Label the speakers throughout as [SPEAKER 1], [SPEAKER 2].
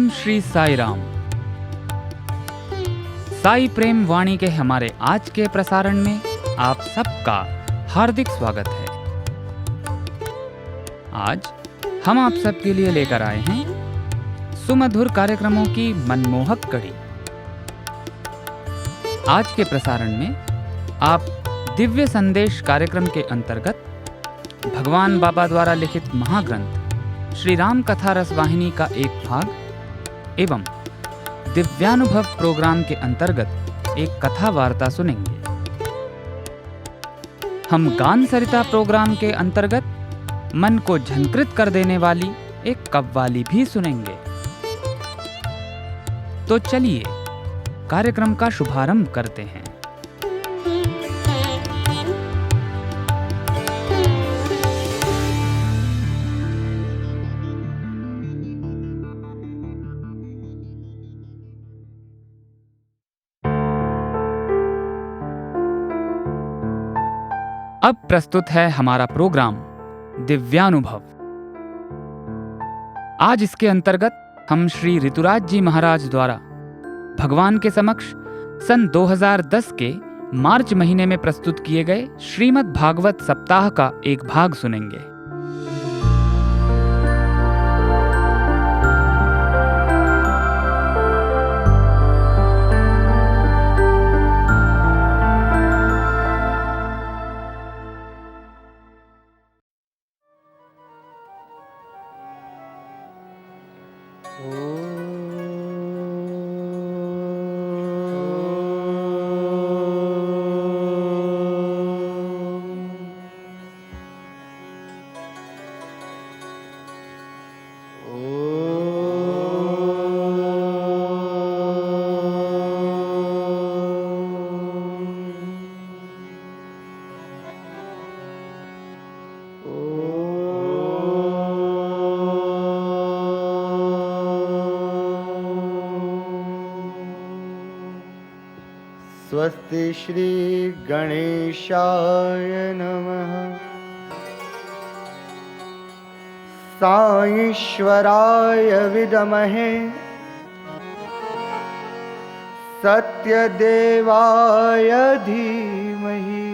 [SPEAKER 1] ओम श्री साई राम। साई प्रेम वाणी के हमारे आज के प्रसारण में आप सबका हार्दिक स्वागत है। आज हम आप सबके लिए लेकर आए हैं सुमधुर कार्यक्रमों की मनमोहक कड़ी। आज के प्रसारण में आप दिव्य संदेश कार्यक्रम के अंतर्गत भगवान बाबा द्वारा लिखित महाग्रंथ श्री राम कथा रसवाहिनी का एक भाग एवं दिव्यानुभव प्रोग्राम के अंतर्गत एक कथा वार्ता सुनेंगे। हम गान सरिता प्रोग्राम के अंतर्गत मन को झंकृत कर देने वाली एक कव्वाली भी सुनेंगे। तो चलिए कार्यक्रम का शुभारंभ करते हैं। अब प्रस्तुत है हमारा प्रोग्राम दिव्यानुभव। आज इसके अंतर्गत हम श्री ऋतुराज जी महाराज द्वारा भगवान के समक्ष सन 2010 के मार्च महीने में प्रस्तुत किए गए श्रीमद् भागवत सप्ताह का एक भाग सुनेंगे।
[SPEAKER 2] स्वस्ति श्री गणेशाय नमः। साईश्वराय विद्महे सत्यदेवाय धीमहि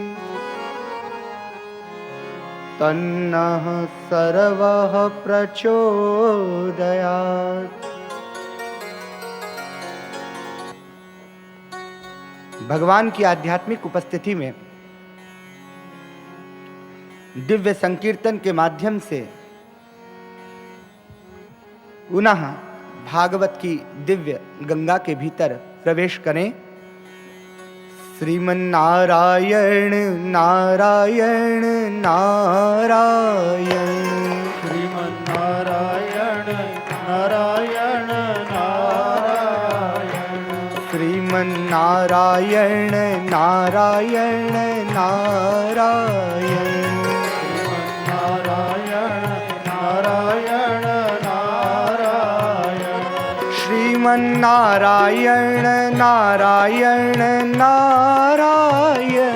[SPEAKER 2] तन्नः सर्वः प्रचोदयात्। भगवान की आध्यात्मिक उपस्थिति में दिव्य संकीर्तन के माध्यम से पुनः भागवत की दिव्य गंगा के भीतर प्रवेश करें। श्रीमन्नारायण नारायण नारायण,
[SPEAKER 3] श्रीमन्नारायण नारायण नारायण,
[SPEAKER 2] श्रीमन्नारायण नारायण नारायण,
[SPEAKER 3] श्रीमन्नारायण नारायण नारायण,
[SPEAKER 2] श्रीमन्नारायण नारायण नारायण,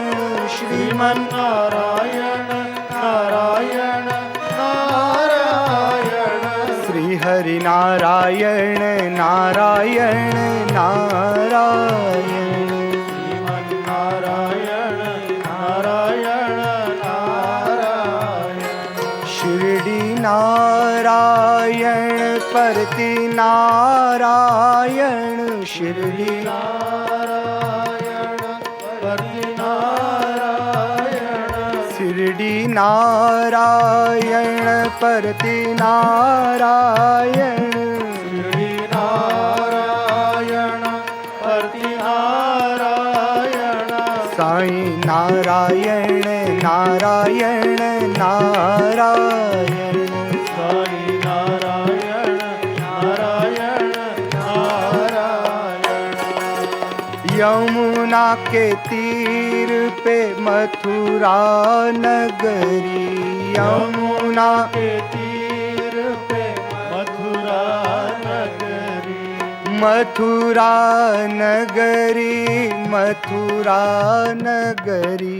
[SPEAKER 3] श्रीमन्नारायण नारायण नारायण,
[SPEAKER 2] श्रीहरिनारायण नारायण नारायण,
[SPEAKER 3] श्रीमन्नारायण नारायण नारायण,
[SPEAKER 2] शिरडी नारायण परति नारायण, शिरडी
[SPEAKER 3] नारायण परति नारायण,
[SPEAKER 2] शिरडी नारायण परति नारायण,
[SPEAKER 3] शिरडी नारायण परति नारायण,
[SPEAKER 2] साई नारायण नारायण नारायण,
[SPEAKER 3] साई नारायण नारायण नारायण,
[SPEAKER 2] यमुना के तीर पे मथुरा नगरी, यमुना
[SPEAKER 3] के तीर पे मथुरा नगरी,
[SPEAKER 2] मथुरा नगरी, मथुरा नगरी,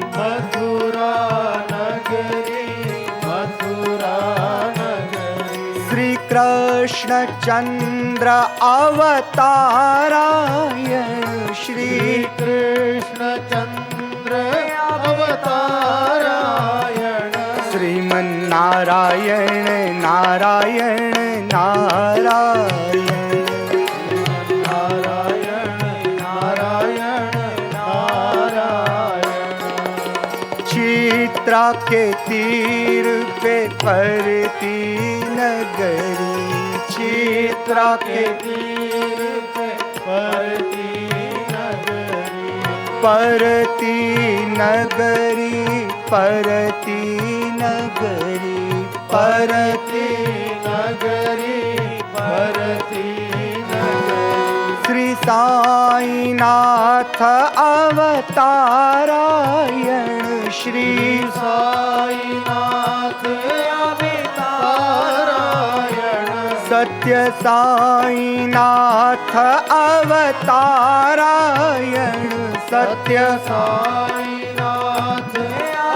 [SPEAKER 3] मथुरा नगरी, मथुरा नगरी,
[SPEAKER 2] श्री कृष्णचन्द्र अवतारायण श्री
[SPEAKER 3] कृष्णचन्द्र अवतारायण
[SPEAKER 2] श्रीमन्नारायण नारायण नारायण
[SPEAKER 3] नारायण नारायण नारायण
[SPEAKER 2] चित्रा के तीर पे परती नगरी चित्रा के
[SPEAKER 3] तीर पे परती नगरी
[SPEAKER 2] परती नगरी परती नगरी परती
[SPEAKER 3] नगरी परती नगरी
[SPEAKER 2] श्री साईनाथ अवतारायण श्री
[SPEAKER 3] साईनाथ अवतारायण
[SPEAKER 2] सत्य साईनाथ अवतारायण सत्य
[SPEAKER 3] साईनाथ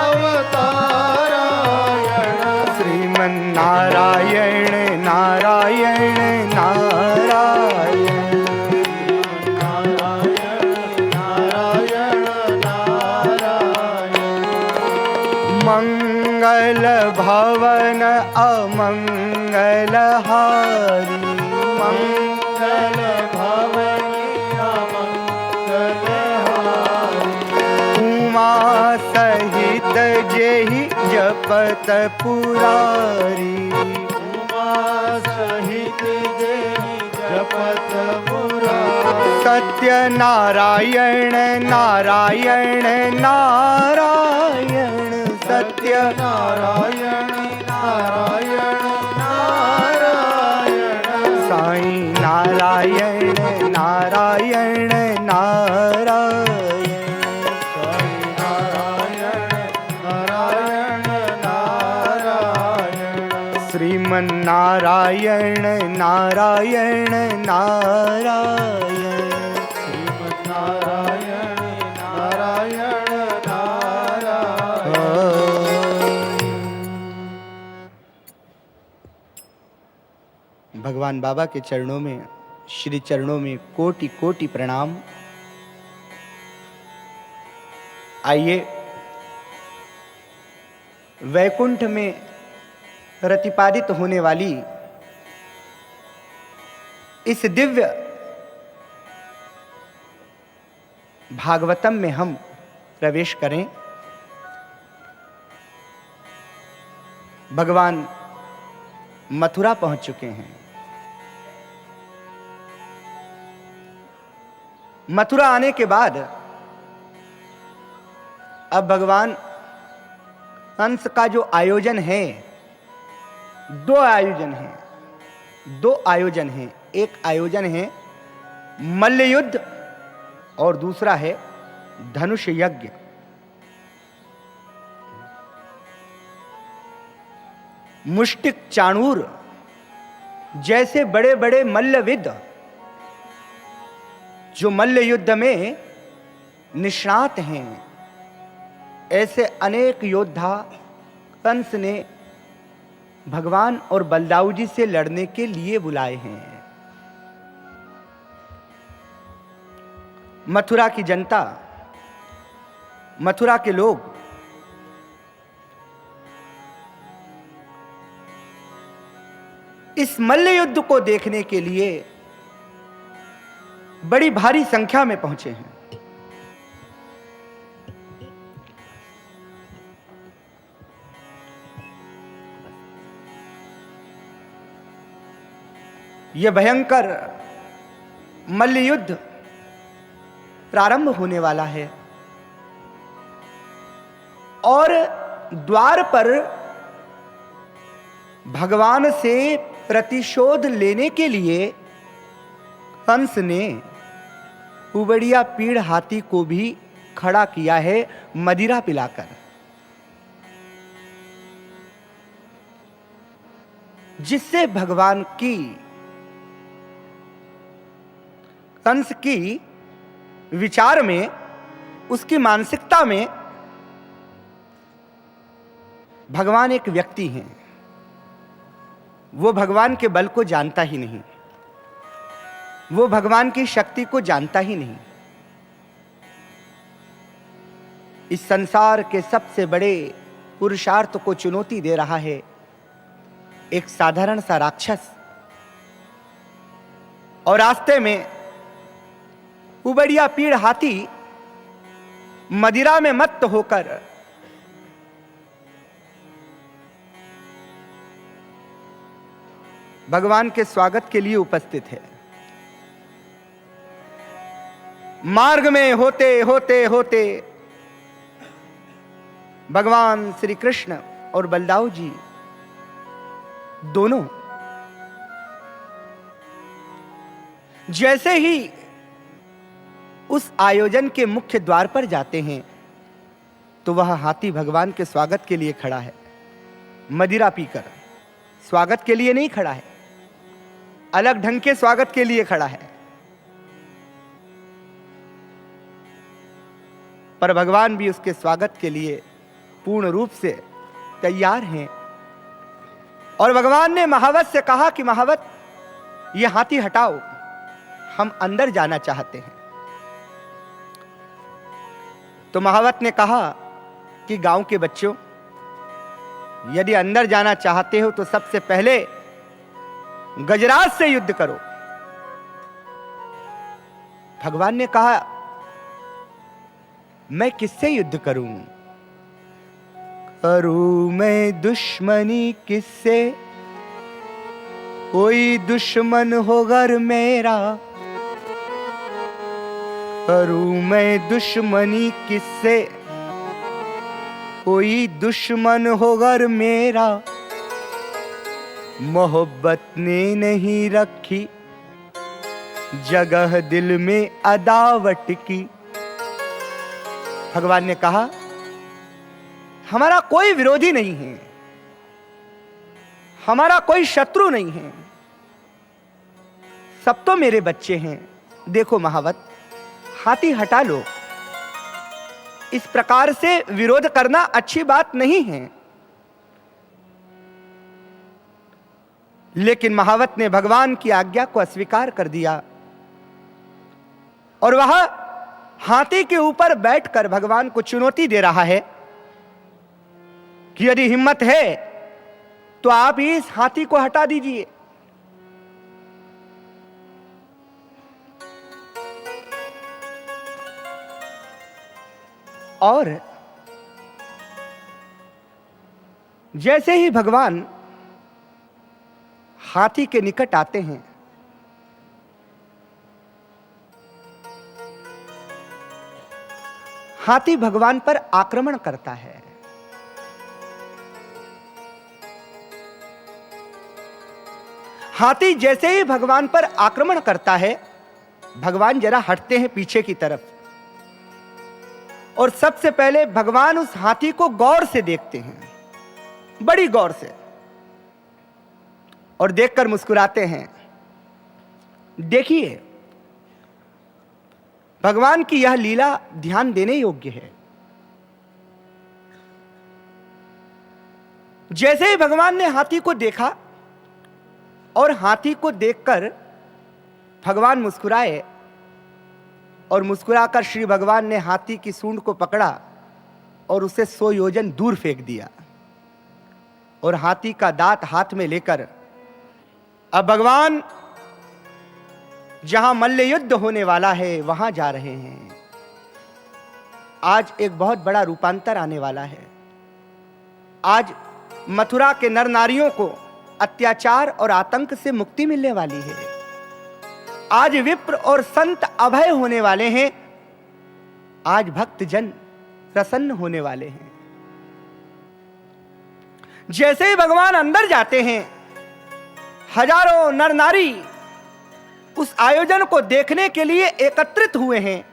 [SPEAKER 3] अवतारायण
[SPEAKER 2] श्रीमन्नारायण नारायण नारायण
[SPEAKER 3] नारायण नारायण
[SPEAKER 2] मंगल भवन अमंगलहारी
[SPEAKER 3] मंगल भवनी अमंगलहारी
[SPEAKER 2] उमा सहित जेहि जपत पुरारी
[SPEAKER 3] उमा सहित जेहि जपत मुरारी
[SPEAKER 2] सत्य नारायण नारायण नारायण सत्य
[SPEAKER 3] नारायण नारायण नारायण
[SPEAKER 2] साई नारायण नारायण नारायण
[SPEAKER 3] नारायण नारायण नारायण
[SPEAKER 2] श्रीमन्नारायण नारायण नारायण
[SPEAKER 3] श्रीमन्नारायण नारायण नारायण
[SPEAKER 2] भगवान बाबा के चरणों में श्री चरणों में कोटि कोटि प्रणाम। आइए वैकुंठ में प्रतिपादित होने वाली इस दिव्य भागवतम में हम प्रवेश करें। भगवान मथुरा पहुंच चुके हैं। मथुरा आने के बाद अब भगवान कंस का जो आयोजन है, दो आयोजन हैं। एक आयोजन है मल्ल युद्ध और दूसरा है धनुष यज्ञ। मुष्टिक चाणूर जैसे बड़े बड़े मल्लविद जो मल्ल युद्ध में निष्णात हैं, ऐसे अनेक योद्धा कंस ने भगवान और बलदाऊ जी से लड़ने के लिए बुलाए हैं। मथुरा की जनता, मथुरा के लोग इस मल्ल युद्ध को देखने के लिए बड़ी भारी संख्या में पहुंचे हैं। यह भयंकर मल्ल युद्ध प्रारंभ होने वाला है और द्वार पर भगवान से प्रतिशोध लेने के लिए कंस ने उबड़िया पीड़ हाथी को भी खड़ा किया है मदिरा पिलाकर, जिससे भगवान की कंस की विचार में, उसकी मानसिकता में भगवान एक व्यक्ति हैं। वो भगवान के बल को जानता ही नहीं, वो भगवान की शक्ति को जानता ही नहीं। इस संसार के सबसे बड़े पुरुषार्थ को चुनौती दे रहा है एक साधारण सा राक्षस, और रास्ते में उबड़िया पीड़ हाथी मदिरा में मत्त होकर भगवान के स्वागत के लिए उपस्थित है। मार्ग में होते होते होते भगवान श्री कृष्ण और बलदाऊ जी दोनों जैसे ही उस आयोजन के मुख्य द्वार पर जाते हैं तो वह हाथी भगवान के स्वागत के लिए खड़ा है। मदिरा पीकर स्वागत के लिए नहीं खड़ा है, अलग ढंग के स्वागत के लिए खड़ा है। पर भगवान भी उसके स्वागत के लिए पूर्ण रूप से तैयार हैं। और भगवान ने महावत से कहा कि महावत, ये हाथी हटाओ, हम अंदर जाना चाहते हैं। तो महावत ने कहा कि गांव के बच्चों, यदि अंदर जाना चाहते हो तो सबसे पहले गजराज से युद्ध करो। भगवान ने कहा, मैं किससे युद्ध करूं? करूं मैं दुश्मनी किससे? कोई दुश्मन हो घर मेरा। करूं मैं दुश्मनी किससे? कोई दुश्मन हो घर मेरा। मोहब्बत ने नहीं रखी जगह दिल में अदावत की। भगवान ने कहा, हमारा कोई विरोधी नहीं है, हमारा कोई शत्रु नहीं है, सब तो मेरे बच्चे हैं। देखो महावत, हाथी हटा लो। इस प्रकार से विरोध करना अच्छी बात नहीं है। लेकिन महावत ने भगवान की आज्ञा को अस्वीकार कर दिया और वह हाथी के ऊपर बैठकर भगवान को चुनौती दे रहा है कि यदि हिम्मत है तो आप इस हाथी को हटा दीजिए। और जैसे ही भगवान हाथी के निकट आते हैं, हाथी भगवान पर आक्रमण करता है। हाथी जैसे ही भगवान पर आक्रमण करता है, भगवान जरा हटते हैं पीछे की तरफ और सबसे पहले भगवान उस हाथी को गौर से देखते हैं, बड़ी गौर से, और देखकर मुस्कुराते हैं। देखिए, भगवान की यह लीला ध्यान देने योग्य है। जैसे ही भगवान ने हाथी को देखा और हाथी को देखकर भगवान मुस्कुराए और मुस्कुराकर श्री भगवान ने हाथी की सूंड को पकड़ा और उसे 100 योजन दूर फेंक दिया और हाथी का दांत हाथ में लेकर अब भगवान जहां मल्ल युद्ध होने वाला है वहां जा रहे हैं। आज एक बहुत बड़ा रूपांतर आने वाला है। आज मथुरा के नर नारियों को अत्याचार और आतंक से मुक्ति मिलने वाली है। आज विप्र और संत अभय होने वाले हैं। आज भक्त जन प्रसन्न होने वाले हैं। जैसे ही भगवान अंदर जाते हैं, हजारों नर नारी उस आयोजन को देखने के लिए एकत्रित हुए हैं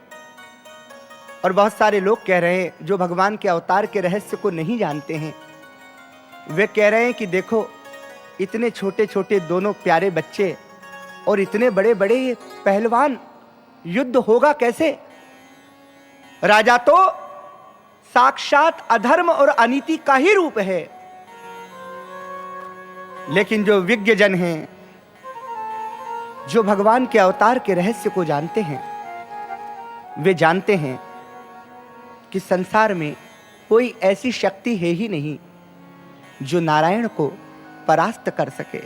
[SPEAKER 2] और बहुत सारे लोग कह रहे हैं, जो भगवान के अवतार के रहस्य को नहीं जानते हैं, वे कह रहे हैं कि देखो, इतने छोटे छोटे दोनों प्यारे बच्चे और इतने बड़े बड़े ये पहलवान, युद्ध होगा कैसे? राजा तो साक्षात अधर्म और अनीति का ही रूप है। लेकिन जो विज्ञ जन हैं, जो भगवान के अवतार के रहस्य को जानते हैं, वे जानते हैं कि संसार में कोई ऐसी शक्ति है ही नहीं जो नारायण को परास्त कर सके।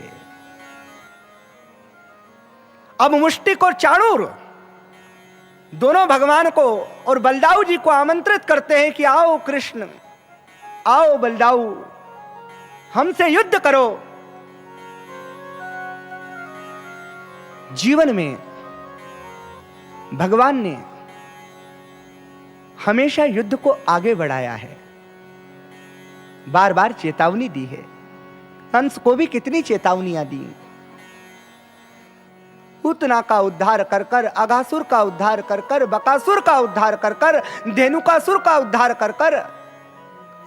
[SPEAKER 2] अब मुष्टिक और चाणूर दोनों भगवान को और बलदाऊ जी को आमंत्रित करते हैं कि आओ कृष्ण, आओ बलदाऊ, हमसे युद्ध करो। जीवन में भगवान ने हमेशा युद्ध को आगे बढ़ाया है, बार बार चेतावनी दी है। कंस को भी कितनी चेतावनियां दी। पूतना का उद्धार कर कर, अघासुर का उद्धार कर कर, बकासुर का उद्धार कर कर, धेनुकासुर का उद्धार कर कर,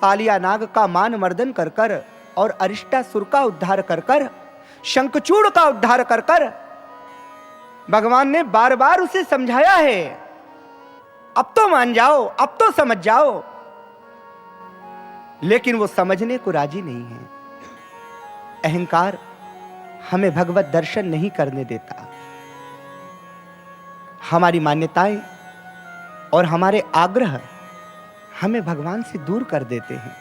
[SPEAKER 2] कालिया नाग का मान मर्दन कर कर, और अरिष्टासुर का उद्धार कर कर, शंखचूड़ का उद्धार कर कर भगवान ने बार बार उसे समझाया है, अब तो मान जाओ, अब तो समझ जाओ। लेकिन वो समझने को राजी नहीं है। अहंकार हमें भगवत दर्शन नहीं करने देता। हमारी मान्यताएं और हमारे आग्रह हमें भगवान से दूर कर देते हैं।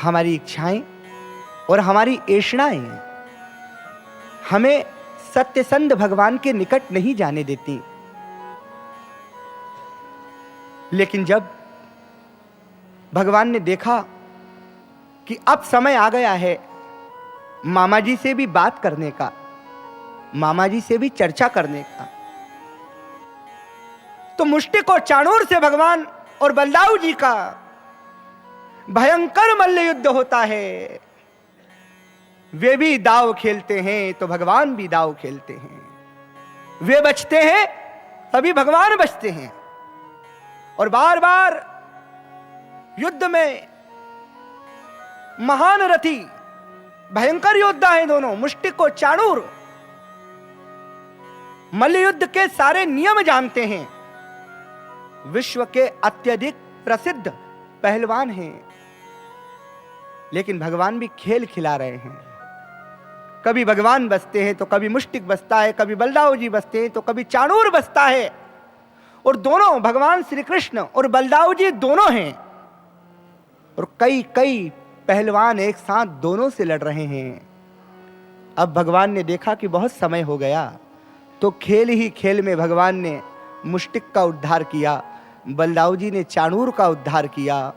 [SPEAKER 2] हमारी इच्छाएं और हमारी ऐषणाएं हमें सत्यसंध भगवान के निकट नहीं जाने देती। लेकिन जब भगवान ने देखा कि अब समय आ गया है मामा जी से भी बात करने का, मामा जी से भी चर्चा करने का, तो मुष्टिक और चाणूर से भगवान और बलदाऊ जी का भयंकर मल्ल युद्ध होता है। वे भी दाव खेलते हैं तो भगवान भी दाव खेलते हैं। वे बचते हैं तभी भगवान बचते हैं। और बार बार युद्ध में महान रथी भयंकर योद्धा हैं दोनों, मुष्टिक और चाणूर। मल्ल युद्ध के सारे नियम जानते हैं। विश्व के अत्यधिक प्रसिद्ध पहलवान हैं। लेकिन भगवान भी खेल खिला रहे हैं। कभी भगवान बसते हैं तो कभी मुष्टिक बसता है, कभी बलदाऊ जी बसते हैं तो कभी चाणूर बसता है। और दोनों भगवान श्री कृष्ण और बलदाऊ जी दोनों हैं। और कई कई पहलवान एक साथ दोनों से लड़ रहे हैं। अब भगवान ने देखा कि बहुत समय हो गया, तो खेल ही खेल में भगवान ने मुष्टिक का उद्धार किया, बलदाऊ जी ने चाणूर का उद्धार किया।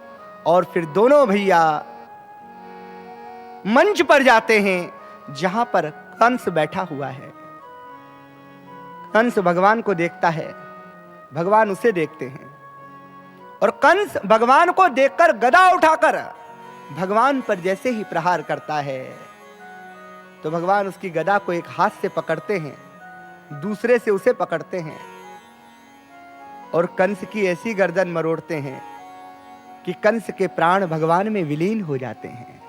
[SPEAKER 2] और फिर दोनों भैया मंच पर जाते हैं जहां पर कंस बैठा हुआ है। कंस भगवान को देखता है, भगवान उसे देखते हैं। और कंस भगवान को देखकर गदा उठाकर भगवान पर जैसे ही प्रहार करता है, तो भगवान उसकी गदा को एक हाथ से पकड़ते हैं, दूसरे से उसे पकड़ते हैं और कंस की ऐसी गर्दन मरोड़ते हैं कि कंस के प्राण भगवान में विलीन हो जाते हैं।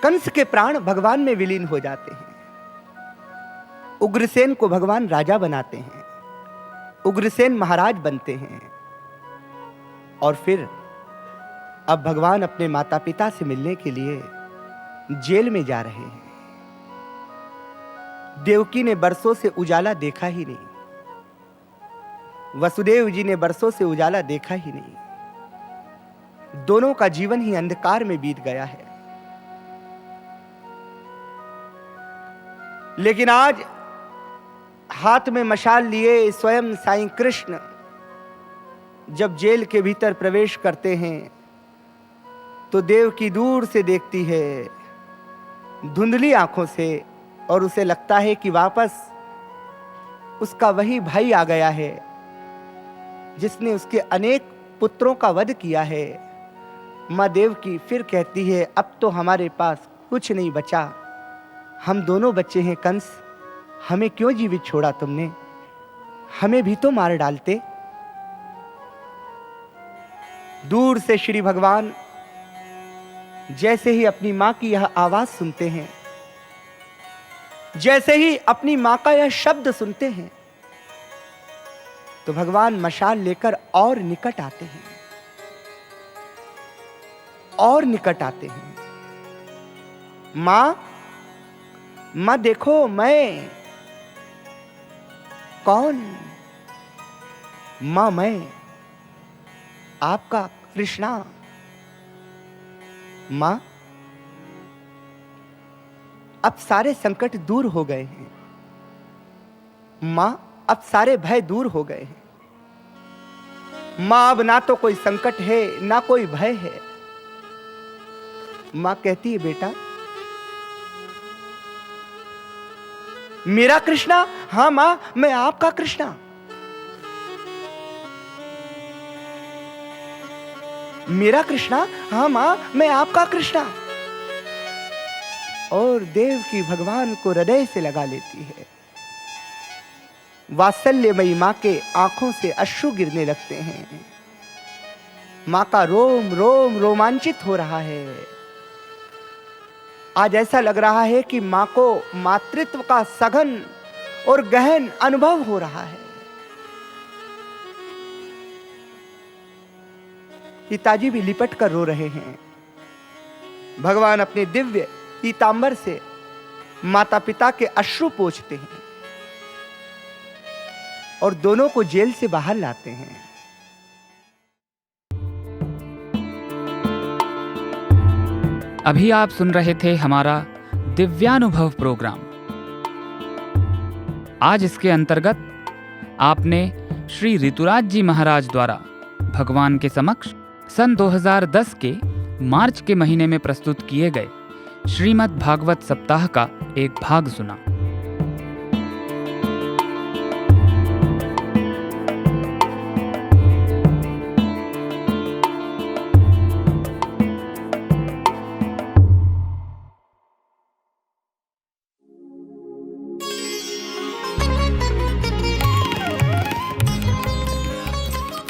[SPEAKER 2] कंस के प्राण भगवान में विलीन हो जाते हैं। उग्रसेन को भगवान राजा बनाते हैं, उग्रसेन महाराज बनते हैं। और फिर अब भगवान अपने माता पिता से मिलने के लिए जेल में जा रहे हैं। देवकी ने बरसों से उजाला देखा ही नहीं, वसुदेव जी ने बरसों से उजाला देखा ही नहीं। दोनों का जीवन ही अंधकार में बीत गया है। लेकिन आज हाथ में मशाल लिए स्वयं साईं कृष्ण जब जेल के भीतर प्रवेश करते हैं, तो देवकी दूर से देखती है धुंधली आंखों से, और उसे लगता है कि वापस उसका वही भाई आ गया है जिसने उसके अनेक पुत्रों का वध किया है। माँ देवकी फिर कहती है, अब तो हमारे पास कुछ नहीं बचा, हम दोनों बच्चे हैं कंस, हमें क्यों जीवित छोड़ा तुमने, हमें भी तो मार डालते। दूर से श्री भगवान जैसे ही अपनी मां की यह आवाज सुनते हैं, जैसे ही अपनी मां का यह शब्द सुनते हैं, तो भगवान मशाल लेकर और निकट आते हैं। और निकट आते हैं। माँ, माँ देखो मैं कौन? माँ मैं आपका कृष्णा। माँ, अब सारे संकट दूर हो गए हैं। माँ, अब सारे भय दूर हो गए हैं। माँ, अब ना तो कोई संकट है ना कोई भय है। माँ कहती है, बेटा मेरा कृष्णा? हाँ माँ, मैं आपका कृष्णा। मेरा कृष्णा? हाँ माँ, मैं आपका कृष्णा। और देवकी भगवान को हृदय से लगा लेती है। वात्सल्यमयी माँ के आंखों से अश्रु गिरने लगते हैं। माँ का रोम रोम रोमांचित हो रहा है। आज ऐसा लग रहा है कि माँ को मातृत्व का सघन और गहन अनुभव हो रहा है। पिताजी भी लिपट कर रो रहे हैं। भगवान अपने दिव्य पीतांबर से माता पिता के अश्रु पोंछते हैं और दोनों को जेल से बाहर लाते हैं।
[SPEAKER 1] अभी आप सुन रहे थे हमारा दिव्यानुभव प्रोग्राम। आज इसके अंतर्गत आपने श्री ऋतुराज जी महाराज द्वारा भगवान के समक्ष सन 2010 के मार्च के महीने में प्रस्तुत किए गए श्रीमद् भागवत सप्ताह का एक भाग सुना।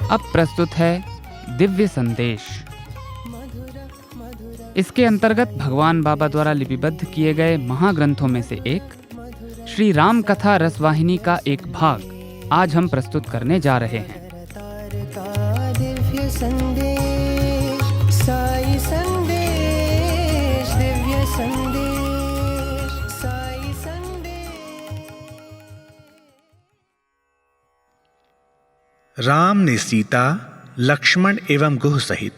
[SPEAKER 1] अब प्रस्तुत है दिव्य संदेश। इसके अंतर्गत भगवान बाबा द्वारा लिपिबद्ध किए गए महाग्रंथों में से एक श्री राम कथा रसवाहिनी का एक भाग आज हम प्रस्तुत करने जा रहे हैं।
[SPEAKER 4] दिव्य संदेश, साई संदेश, दिव्य संदेश, साई संदेश।
[SPEAKER 5] राम ने सीता, लक्ष्मण एवं गुह सहित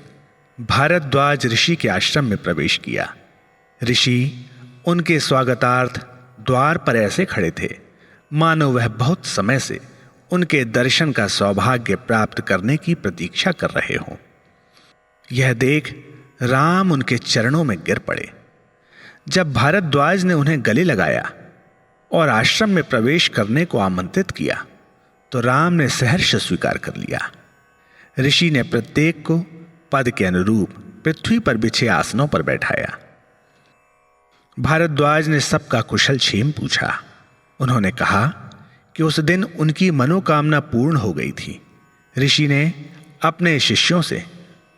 [SPEAKER 5] भारद्वाज ऋषि के आश्रम में प्रवेश किया। ऋषि उनके स्वागतार्थ द्वार पर ऐसे खड़े थे मानो वह बहुत समय से उनके दर्शन का सौभाग्य प्राप्त करने की प्रतीक्षा कर रहे हों। यह देख राम उनके चरणों में गिर पड़े। जब भारद्वाज ने उन्हें गले लगाया और आश्रम में प्रवेश करने को आमंत्रित किया तो राम ने सहर्ष स्वीकार कर लिया। ऋषि ने प्रत्येक को पद के अनुरूप पृथ्वी पर बिछे आसनों पर बैठाया। भारद्वाज ने सबका कुशल क्षेम पूछा। उन्होंने कहा कि उस दिन उनकी मनोकामना पूर्ण हो गई थी। ऋषि ने अपने शिष्यों से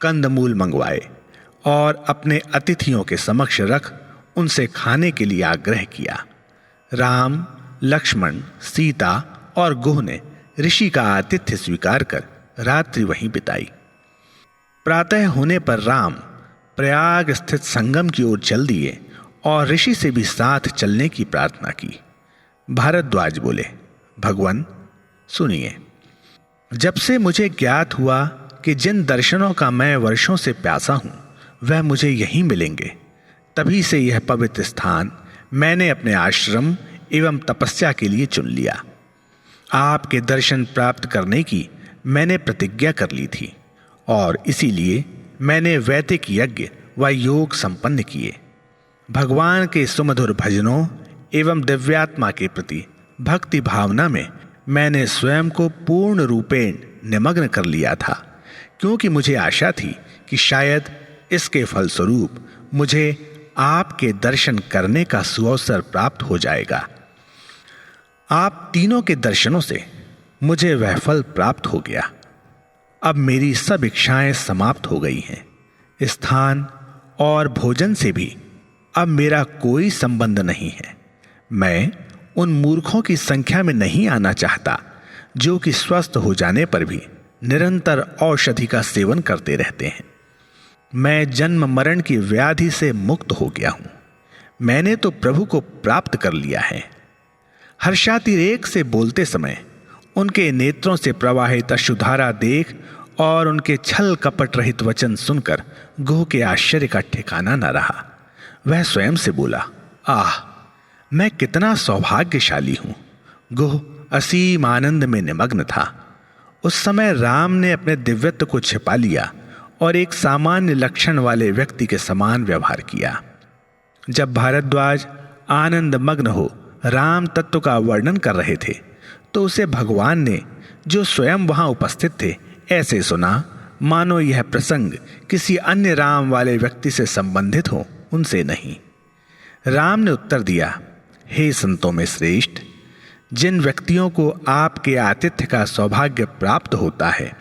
[SPEAKER 5] कंदमूल मंगवाए और अपने अतिथियों के समक्ष रख उनसे खाने के लिए आग्रह किया। राम, लक्ष्मण, सीता और गुह ने ऋषि का आतिथ्य स्वीकार कर रात्रि वहीं बिताई। प्रातः होने पर राम प्रयाग स्थित संगम की ओर चल दिए और ऋषि से भी साथ चलने की प्रार्थना की। भारद्वाज बोले, भगवान सुनिए, जब से मुझे ज्ञात हुआ कि जिन दर्शनों का मैं वर्षों से प्यासा हूं वह मुझे यहीं मिलेंगे, तभी से यह पवित्र स्थान मैंने अपने आश्रम एवं तपस्या के लिए चुन लिया। आपके दर्शन प्राप्त करने की मैंने प्रतिज्ञा कर ली थी और इसीलिए मैंने वैदिक यज्ञ व योग संपन्न किए। भगवान के सुमधुर भजनों एवं दिव्यात्मा के प्रति भक्ति भावना में मैंने स्वयं को पूर्ण रूपेण निमग्न कर लिया था, क्योंकि मुझे आशा थी कि शायद इसके फलस्वरूप मुझे आपके दर्शन करने का सुअवसर प्राप्त हो जाएगा। आप तीनों के दर्शनों से मुझे वह फल प्राप्त हो गया। अब मेरी सब इच्छाएं समाप्त हो गई हैं। स्थान और भोजन से भी अब मेरा कोई संबंध नहीं है। मैं उन मूर्खों की संख्या में नहीं आना चाहता जो कि स्वस्थ हो जाने पर भी निरंतर औषधि का सेवन करते रहते हैं। मैं जन्म मरण की व्याधि से मुक्त हो गया हूं। मैंने तो प्रभु को प्राप्त कर लिया है। हर्षातिरेक से बोलते समय उनके नेत्रों से प्रवाहित अश्रुधारा देख और उनके छल कपट रहित वचन सुनकर गुह के आश्चर्य का ठिकाना न रहा। वह स्वयं से बोला, आह, मैं कितना सौभाग्यशाली हूं। गुह असीम आनंद में निमग्न था। उस समय राम ने अपने दिव्यत्व को छिपा लिया और एक सामान्य लक्षण वाले व्यक्ति के समान व्यवहार किया। जब भारद्वाज आनंद मग्न हो राम तत्व का वर्णन कर रहे थे तो उसे भगवान ने, जो स्वयं वहां उपस्थित थे, ऐसे सुना मानो यह प्रसंग किसी अन्य राम वाले व्यक्ति से संबंधित हो, उनसे नहीं। राम ने उत्तर दिया, हे संतों में श्रेष्ठ, जिन व्यक्तियों को आपके आतिथ्य का सौभाग्य प्राप्त होता है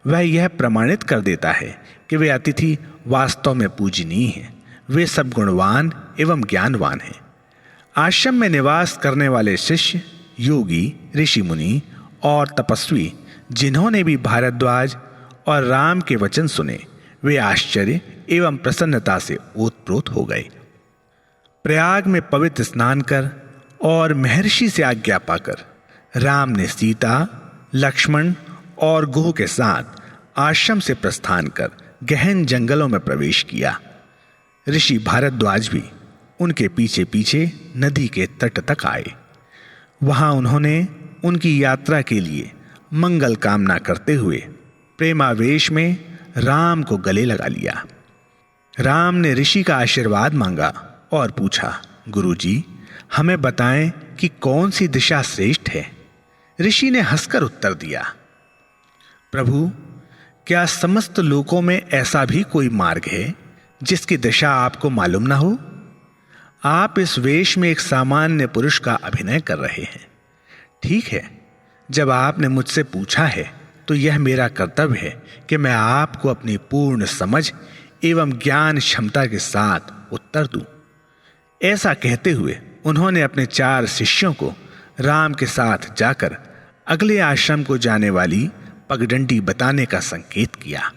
[SPEAKER 5] वह यह प्रमाणित कर देता है कि वे अतिथि वास्तव में पूजनीय हैं। वे सब गुणवान एवं ज्ञानवान हैं। आश्रम में निवास करने वाले शिष्य, योगी, ऋषि मुनि और तपस्वी जिन्होंने भी भारद्वाज और राम के वचन सुने, वे आश्चर्य एवं प्रसन्नता से ओतप्रोत हो गए। प्रयाग में पवित्र स्नान कर और महर्षि से आज्ञा पाकर राम ने सीता, लक्ष्मण और गुह के साथ आश्रम से प्रस्थान कर गहन जंगलों में प्रवेश किया। ऋषि भारद्वाज भी उनके पीछे पीछे नदी के तट तक आए। वहां उन्होंने उनकी यात्रा के लिए मंगल कामना करते हुए प्रेमावेश में राम को गले लगा लिया। राम ने ऋषि का आशीर्वाद मांगा और पूछा, गुरुजी, हमें बताएं कि कौन सी दिशा श्रेष्ठ है। ऋषि ने हंसकर उत्तर दिया, प्रभु, क्या समस्त लोकों में ऐसा भी कोई मार्ग है जिसकी दिशा आपको मालूम ना हो? आप इस वेश में एक सामान्य पुरुष का अभिनय कर रहे हैं। ठीक है, जब आपने मुझसे पूछा है तो यह मेरा कर्तव्य है कि मैं आपको अपनी पूर्ण समझ एवं ज्ञान क्षमता के साथ उत्तर दूं। ऐसा कहते हुए उन्होंने अपने 4 शिष्यों को राम के साथ जाकर अगले आश्रम को जाने वाली पगडंडी बताने का संकेत किया।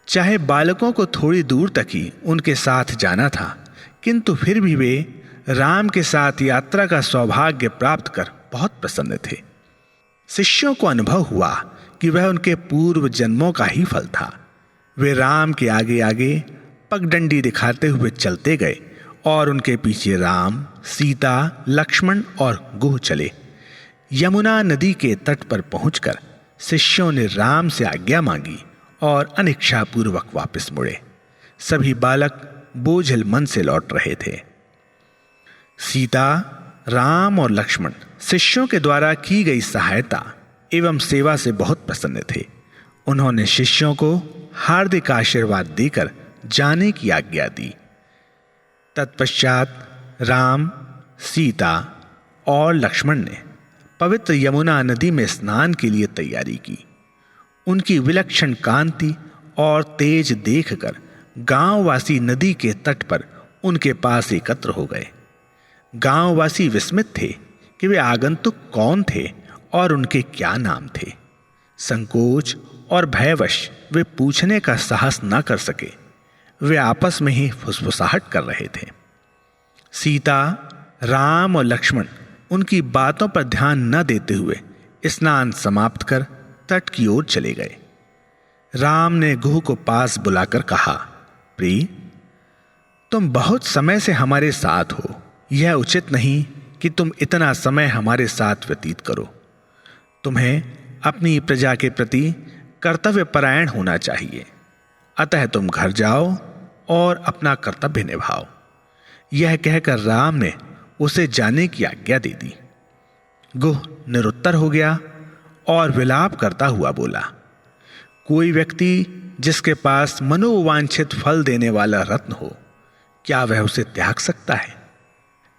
[SPEAKER 5] चाहे बालकों को थोड़ी दूर तक ही उनके साथ जाना था, किंतु फिर भी वे राम के साथ यात्रा का सौभाग्य प्राप्त कर बहुत प्रसन्न थे। शिष्यों को अनुभव हुआ कि वह उनके पूर्व जन्मों का ही फल था। वे राम के आगे आगे पगडंडी दिखाते हुए चलते गए और उनके पीछे राम, सीता, लक्ष्मण और गुह चले। यमुना नदी के तट पर पहुंचकर शिष्यों ने राम से आज्ञा मांगी और अनिच्छापूर्वक वापस मुड़े। सभी बालक बोझल मन से लौट रहे थे। सीता, राम और लक्ष्मण शिष्यों के द्वारा की गई सहायता एवं सेवा से बहुत प्रसन्न थे। उन्होंने शिष्यों को हार्दिक आशीर्वाद देकर जाने की आज्ञा दी। तत्पश्चात राम, सीता और लक्ष्मण ने पवित्र यमुना नदी में स्नान के लिए तैयारी की। उनकी विलक्षण कांति और तेज देखकर गांववासी नदी के तट पर उनके पास एकत्र हो गए। गांववासी विस्मित थे कि वे आगंतुक कौन थे और उनके क्या नाम थे। संकोच और भयवश वे पूछने का साहस न कर सके। वे आपस में ही फुसफुसाहट कर रहे थे। सीता, राम और लक्ष्मण उनकी बातों पर ध्यान न देते हुए स्नान समाप्त कर तट की ओर चले गए। राम ने गुह को पास बुलाकर कहा, प्रिय, तुम बहुत समय से हमारे साथ हो। यह उचित नहीं कि तुम इतना समय हमारे साथ व्यतीत करो। तुम्हें अपनी प्रजा के प्रति कर्तव्यपरायण होना चाहिए। अतः तुम घर जाओ और अपना कर्तव्य निभाओ। यह कहकर राम ने उसे जाने की आज्ञा दे दी। गुह निरुत्तर हो गया और विलाप करता हुआ बोला, कोई व्यक्ति जिसके पास मनोवांछित फल देने वाला रत्न हो, क्या वह उसे त्याग सकता है?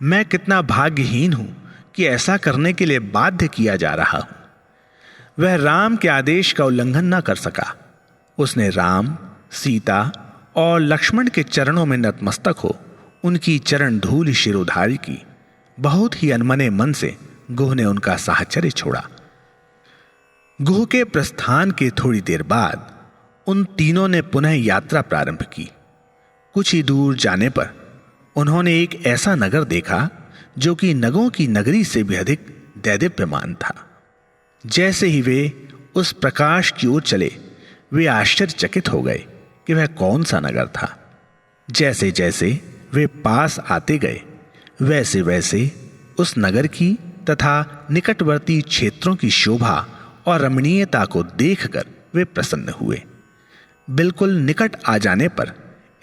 [SPEAKER 5] मैं कितना भाग्यहीन हूं कि ऐसा करने के लिए बाध्य किया जा रहा हूं। वह राम के आदेश का उल्लंघन न कर सका। उसने राम, सीता और लक्ष्मण के चरणों में नतमस्तक हो उनकी चरण धूल शिरोधारी की। बहुत ही अनमने मन से गुह ने उनका साहचर्य छोड़ा। गुह के प्रस्थान के थोड़ी देर बाद उन तीनों ने पुनः यात्रा प्रारंभ की। कुछ ही दूर जाने पर उन्होंने एक ऐसा नगर देखा जो कि नगों की नगरी से भी अधिक दैदीप्यमान था। जैसे ही वे उस प्रकाश की ओर चले, वे आश्चर्यचकित हो गए कि वह कौन सा नगर था। जैसे जैसे वे पास आते गए, वैसे वैसे उस नगर की तथा निकटवर्ती क्षेत्रों की शोभा और रमणीयता को देखकर वे प्रसन्न हुए। बिल्कुल निकट आ जाने पर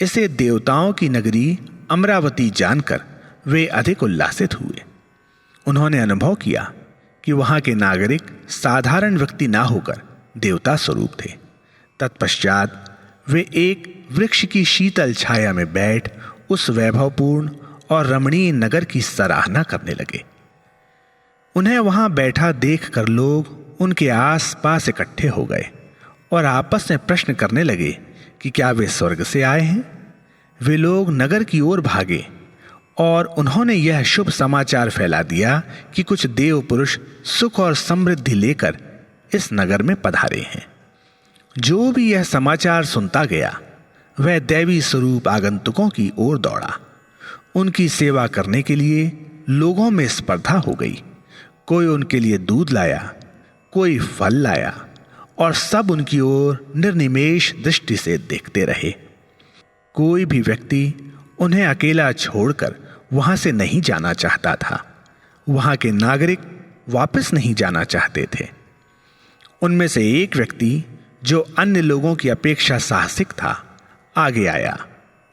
[SPEAKER 5] इसे देवताओं की नगरी अमरावती जानकर वे अधिक उल्लासित हुए। उन्होंने अनुभव किया कि वहां के नागरिक साधारण व्यक्ति ना होकर देवता स्वरूप थे। तत्पश्चात वे एक वृक्ष की शीतल छाया में बैठ उस वैभवपूर्ण और रमणीय नगर की सराहना करने लगे। उन्हें वहां बैठा देखकर लोग उनके आस-पास इकट्ठे हो गए और आपस में प्रश्न करने लगे कि क्या वे स्वर्ग से आए हैं। वे लोग नगर की ओर भागे और उन्होंने यह शुभ समाचार फैला दिया कि कुछ देव पुरुष सुख और समृद्धि लेकर इस नगर में पधारे हैं। जो भी यह समाचार सुनता गया, वह दैवी स्वरूप आगंतुकों की ओर दौड़ा। उनकी सेवा करने के लिए लोगों में स्पर्धा हो गई। कोई उनके लिए दूध लाया, कोई फल लाया और सब उनकी ओर निर्निमेष दृष्टि से देखते रहे। कोई भी व्यक्ति उन्हें अकेला छोड़कर वहां से नहीं जाना चाहता था। वहां के नागरिक वापस नहीं जाना चाहते थे। उनमें से एक व्यक्ति जो अन्य लोगों की अपेक्षा साहसिक था, आगे आया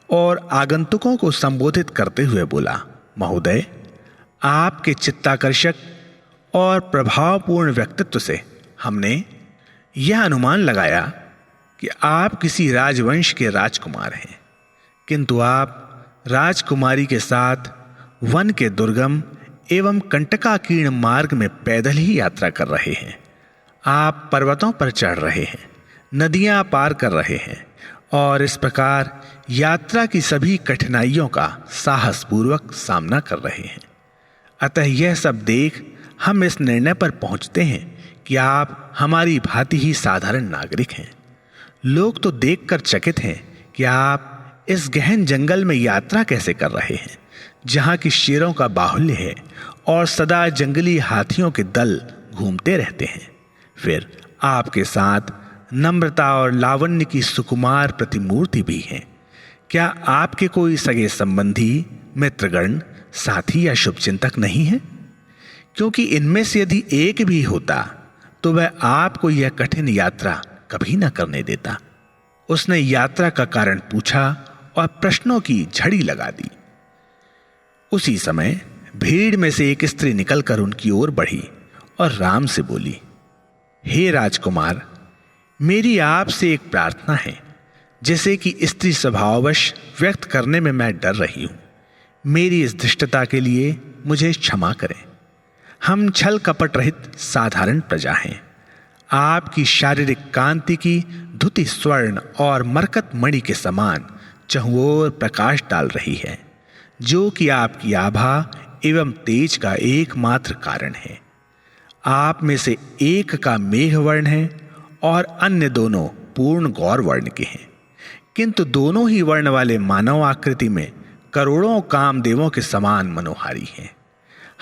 [SPEAKER 5] और आगंतुकों को संबोधित करते हुए बोला, महोदय, आपके चित्ताकर्षक और प्रभावपूर्ण व्यक्तित्व से हमने यह अनुमान लगाया कि आप किसी राजवंश के राजकुमार हैं, किंतु आप राजकुमारी के साथ वन के दुर्गम एवं कंटकाकीर्ण मार्ग में पैदल ही यात्रा कर रहे हैं। आप पर्वतों पर चढ़ रहे हैं, नदियां पार कर रहे हैं और इस प्रकार यात्रा की सभी कठिनाइयों का साहसपूर्वक सामना कर रहे हैं। अतः यह सब देख हम इस निर्णय पर पहुंचते हैं कि आप हमारी भांति ही साधारण नागरिक हैं। लोग तो देखकर चकित हैं कि आप इस गहन जंगल में यात्रा कैसे कर रहे हैं, जहां की शेरों का बाहुल्य है और सदा जंगली हाथियों के दल घूमते रहते हैं। फिर आपके साथ नम्रता और लावण्य की सुकुमार प्रतिमूर्ति भी है। क्या आपके कोई सगे संबंधी, मित्रगण, साथी या शुभचिंतक नहीं है? क्योंकि इनमें से यदि एक भी होता तो वह आपको यह कठिन यात्रा कभी न करने देता। उसने यात्रा का कारण पूछा और प्रश्नों की झड़ी लगा दी। उसी समय भीड़ में से एक स्त्री निकलकर उनकी ओर बढ़ी और राम से बोली, हे राजकुमार, मेरी आपसे एक प्रार्थना है, जैसे कि स्त्री स्वभाववश व्यक्त करने में मैं डर रही हूं। मेरी इस धृष्टता के लिए मुझे क्षमा करें। हम छल कपट रहित साधारण प्रजा हैं। आपकी शारीरिक कांति की धुति स्वर्ण और मरकत मणि के समान चहुओर प्रकाश डाल रही है, जो कि आपकी आभा एवं तेज का एकमात्र कारण है। आप में से एक का मेघ वर्ण है और अन्य दोनों पूर्ण गौर वर्ण के हैं, किंतु दोनों ही वर्ण वाले मानव आकृति में करोड़ों कामदेवों के समान मनोहारी हैं।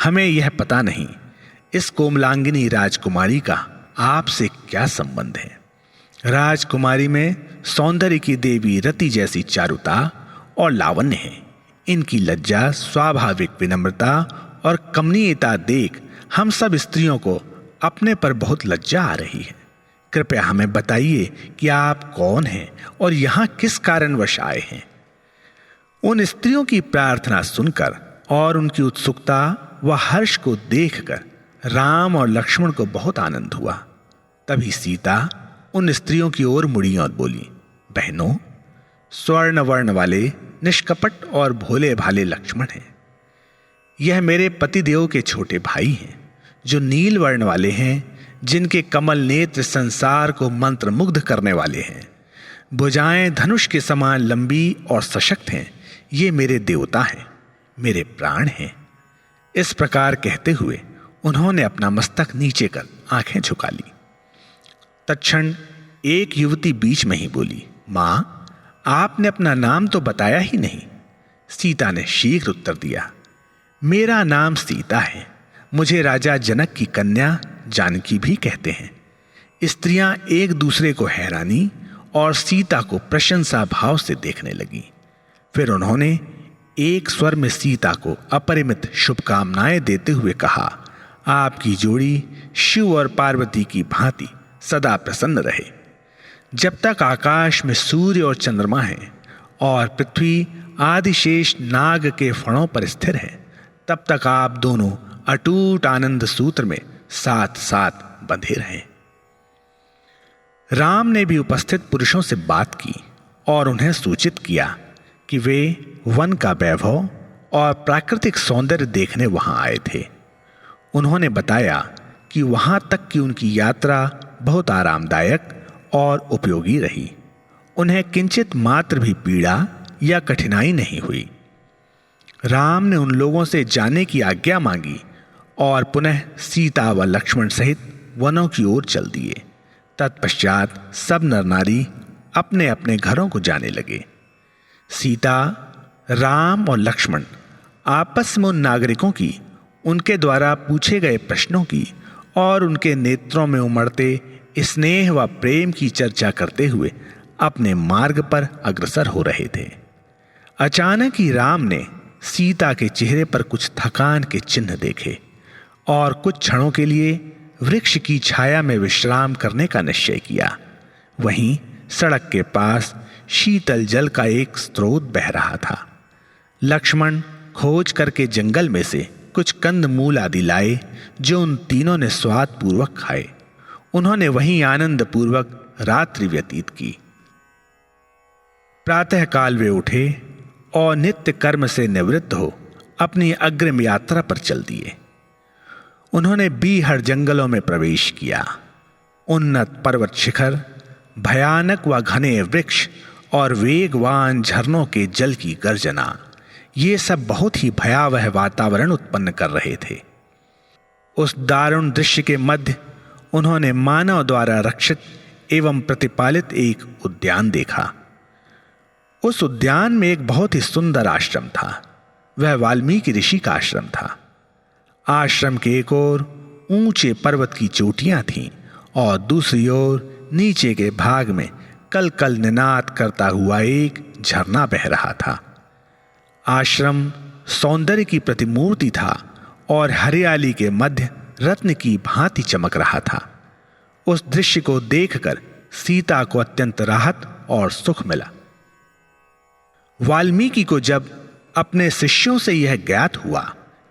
[SPEAKER 5] हमें यह पता नहीं इस कोमलांगिनी राजकुमारी का आपसे क्या संबंध है। राजकुमारी में सौंदर्य की देवी रति जैसी चारुता और लावण्य है। इनकी लज्जा, स्वाभाविक विनम्रता और कमनीयता देख हम सब स्त्रियों को अपने पर बहुत लज्जा आ रही है। कृपया हमें बताइए कि आप कौन हैं और यहाँ किस कारणवश आए हैं। उन स्त्रियों की प्रार्थना सुनकर और उनकी उत्सुकता व हर्ष को देखकर राम और लक्ष्मण को बहुत आनंद हुआ। तभी सीता उन स्त्रियों की ओर मुड़ी और बोली, बहनों, स्वर्ण वर्ण वाले निष्कपट और भोले भाले लक्ष्मण हैं। यह मेरे पतिदेव के छोटे भाई हैं, जो नील वर्ण वाले हैं, जिनके कमल नेत्र संसार को मंत्रमुग्ध करने वाले हैं। भुजाएं धनुष के समान लंबी और सशक्त हैं। ये मेरे देवता हैं, मेरे प्राण हैं। इस प्रकार कहते हुए उन्होंने अपना मस्तक नीचे कर आंखें झुका ली। तत्क्षण एक युवती बीच में ही बोली, मां, आपने अपना नाम तो बताया ही नहीं। सीता ने शीघ्र उत्तर दिया, मेरा नाम सीता है। मुझे राजा जनक की कन्या जानकी भी कहते हैं। स्त्रियां एक दूसरे को हैरानी और सीता को प्रशंसा भाव से देखने लगी। फिर उन्होंने एक स्वर में सीता को अपरिमित शुभकामनाएं देते हुए कहा, आपकी जोड़ी शिव और पार्वती की भांति सदा प्रसन्न रहे। जब तक आकाश में सूर्य और चंद्रमा हैं और पृथ्वी आदिशेष नाग के फणों पर स्थिर है, तब तक आप दोनों अटूट आनंद सूत्र में साथ साथ बंधे रहे। राम ने भी उपस्थित पुरुषों से बात की और उन्हें सूचित किया कि वे वन का वैभव और प्राकृतिक सौंदर्य देखने वहां आए थे। उन्होंने बताया कि वहां तक की उनकी यात्रा बहुत आरामदायक और उपयोगी रही। उन्हें किंचित मात्र भी पीड़ा या कठिनाई नहीं हुई। राम ने उन लोगों से जाने की आज्ञा मांगी और पुनः सीता व लक्ष्मण सहित वनों की ओर चल दिए। तत्पश्चात सब नर नारी अपने अपने घरों को जाने लगे। सीता, राम और लक्ष्मण आपस में उन नागरिकों की, उनके द्वारा पूछे गए प्रश्नों की और उनके नेत्रों में उमड़ते स्नेह व प्रेम की चर्चा करते हुए अपने मार्ग पर अग्रसर हो रहे थे। अचानक ही राम ने सीता के चेहरे पर कुछ थकान के चिन्ह देखे और कुछ क्षणों के लिए वृक्ष की छाया में विश्राम करने का निश्चय किया। वहीं सड़क के पास शीतल जल का एक स्रोत बह रहा था। लक्ष्मण खोज करके जंगल में से कुछ कंद मूल आदि लाए, जो उन तीनों ने स्वाद पूर्वक खाए। उन्होंने वहीं आनंद पूर्वक रात्रि व्यतीत की। प्रातः काल वे उठे और नित्य कर्म से निवृत्त हो अपनी अग्रिम यात्रा पर चल दिए। उन्होंने बीहड़ जंगलों में प्रवेश किया। उन्नत पर्वत शिखर, भयानक व घने वृक्ष और वेगवान झरनों के जल की गर्जना, ये सब बहुत ही भयावह वातावरण उत्पन्न कर रहे थे। उस दारुण दृश्य के मध्य उन्होंने मानव द्वारा रक्षित एवं प्रतिपालित एक उद्यान देखा। उस उद्यान में एक बहुत ही सुंदर आश्रम था। वह वाल्मीकि ऋषि का आश्रम था। आश्रम के एक ओर ऊंचे पर्वत की चोटियां थीं और दूसरी ओर नीचे के भाग में कल कल निनाद करता हुआ एक झरना बह रहा था। आश्रम सौंदर्य की प्रतिमूर्ति था और हरियाली के मध्य रत्न की भांति चमक रहा था। उस दृश्य को देखकर सीता को अत्यंत राहत और सुख मिला। वाल्मीकि को जब अपने शिष्यों से यह ज्ञात हुआ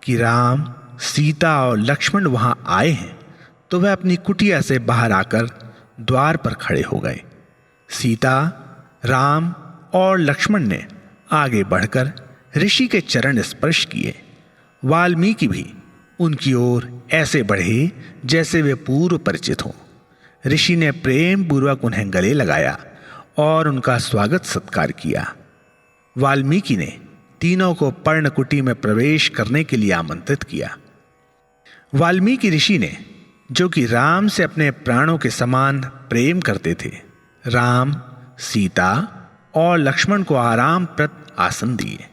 [SPEAKER 5] कि राम, सीता और लक्ष्मण वहां आए हैं, तो वह अपनी कुटिया से बाहर आकर द्वार पर खड़े हो गए। सीता, राम और लक्ष्मण ने आगे बढ़कर ऋषि के चरण स्पर्श किए। वाल्मीकि भी उनकी ओर ऐसे बढ़े जैसे वे पूर्व परिचित हों। ऋषि ने प्रेम पूर्वक उन्हें गले लगाया और उनका स्वागत सत्कार किया। वाल्मीकि ने तीनों को पर्णकुटी में प्रवेश करने के लिए आमंत्रित किया। वाल्मीकि ऋषि ने, जो कि राम से अपने प्राणों के समान प्रेम करते थे, राम, सीता और लक्ष्मण को आरामप्रद आसन दिए।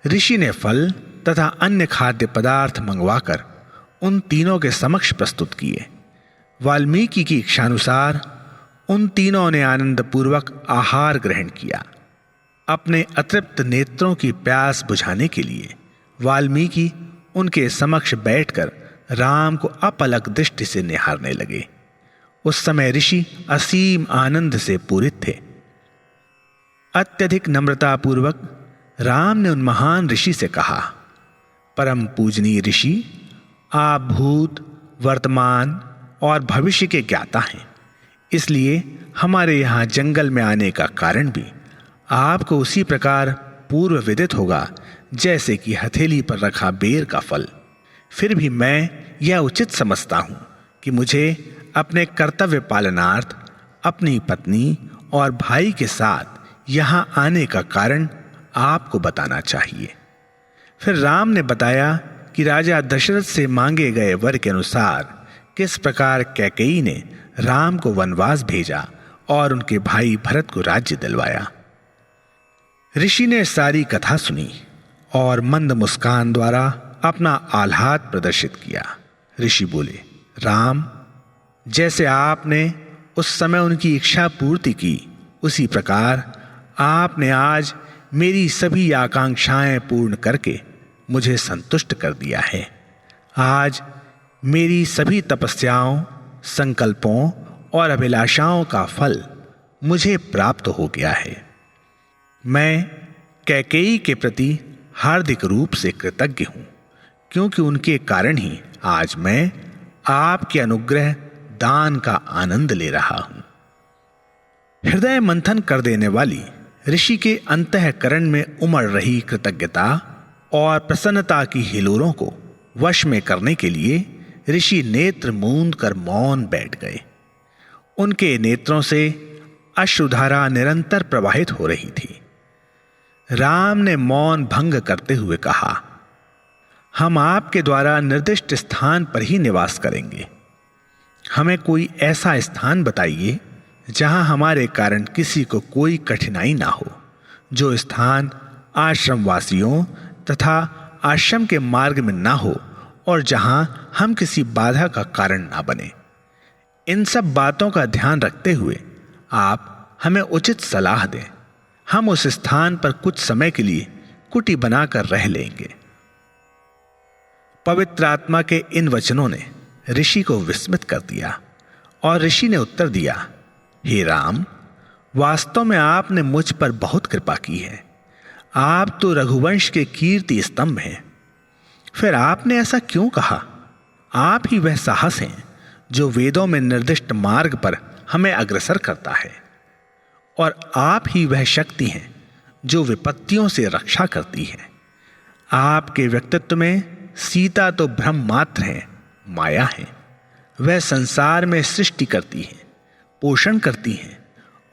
[SPEAKER 5] ऋषि ने फल तथा अन्य खाद्य पदार्थ मंगवाकर उन तीनों के समक्ष प्रस्तुत किए। वाल्मीकि की इच्छानुसार उन तीनों ने आनंदपूर्वक आहार ग्रहण किया। अपने अतृप्त नेत्रों की प्यास बुझाने के लिए वाल्मीकि उनके समक्ष बैठकर राम को अपलक दृष्टि से निहारने लगे। उस समय ऋषि असीम आनंद से पूरित थे। अत्यधिक नम्रतापूर्वक राम ने उन महान ऋषि से कहा, परम पूजनीय ऋषि, आप भूत, वर्तमान और भविष्य के ज्ञाता हैं। इसलिए हमारे यहाँ जंगल में आने का कारण भी आपको उसी प्रकार पूर्व विदित होगा जैसे कि हथेली पर रखा बेर का फल। फिर भी मैं यह उचित समझता हूं कि मुझे अपने कर्तव्य पालनार्थ अपनी पत्नी और भाई के साथ यहां आने का कारण आपको बताना चाहिए। फिर राम ने बताया कि राजा दशरथ से मांगे गए वर के अनुसार किस प्रकार कैकेयी ने राम को वनवास भेजा और उनके भाई भरत को राज्य दिलवाया। ऋषि ने सारी कथा सुनी और मंद मुस्कान द्वारा अपना आह्लाद प्रदर्शित किया। ऋषि बोले, राम, जैसे आपने उस समय उनकी इच्छा पूर्ति की, उसी प्रकार आपने आज मेरी सभी आकांक्षाएं पूर्ण करके मुझे संतुष्ट कर दिया है। आज मेरी सभी तपस्याओं, संकल्पों और अभिलाषाओं का फल मुझे प्राप्त हो गया है। मैं कैकेयी के प्रति हार्दिक रूप से कृतज्ञ हूं, क्योंकि उनके कारण ही आज मैं आपके अनुग्रह दान का आनंद ले रहा हूं। हृदय मंथन कर देने वाली ऋषि के अंतःकरण में उमड़ रही कृतज्ञता और प्रसन्नता की हिलोरों को वश में करने के लिए ऋषि नेत्र मूंद कर मौन बैठ गए। उनके नेत्रों से अश्रुधारा निरंतर प्रवाहित हो रही थी। राम ने मौन भंग करते हुए कहा, हम आपके द्वारा निर्दिष्ट स्थान पर ही निवास करेंगे। हमें कोई ऐसा स्थान बताइए जहां हमारे कारण किसी को कोई कठिनाई ना हो, जो स्थान आश्रमवासियों तथा आश्रम के मार्ग में ना हो और जहां हम किसी बाधा का कारण ना बने। इन सब बातों का ध्यान रखते हुए आप हमें उचित सलाह दें। हम उस स्थान पर कुछ समय के लिए कुटी बनाकर रह लेंगे। पवित्र आत्मा के इन वचनों ने ऋषि को विस्मित कर दिया और ऋषि ने उत्तर दिया, हे राम, वास्तव में आपने मुझ पर बहुत कृपा की है। आप तो रघुवंश के कीर्ति स्तंभ हैं। फिर आपने ऐसा क्यों कहा? आप ही वह साहस हैं जो वेदों में निर्दिष्ट मार्ग पर हमें अग्रसर करता है, और आप ही वह शक्ति हैं जो विपत्तियों से रक्षा करती है। आपके व्यक्तित्व में सीता तो भ्रम मात्र है, माया है। वह संसार में सृष्टि करती है, पोषण करती है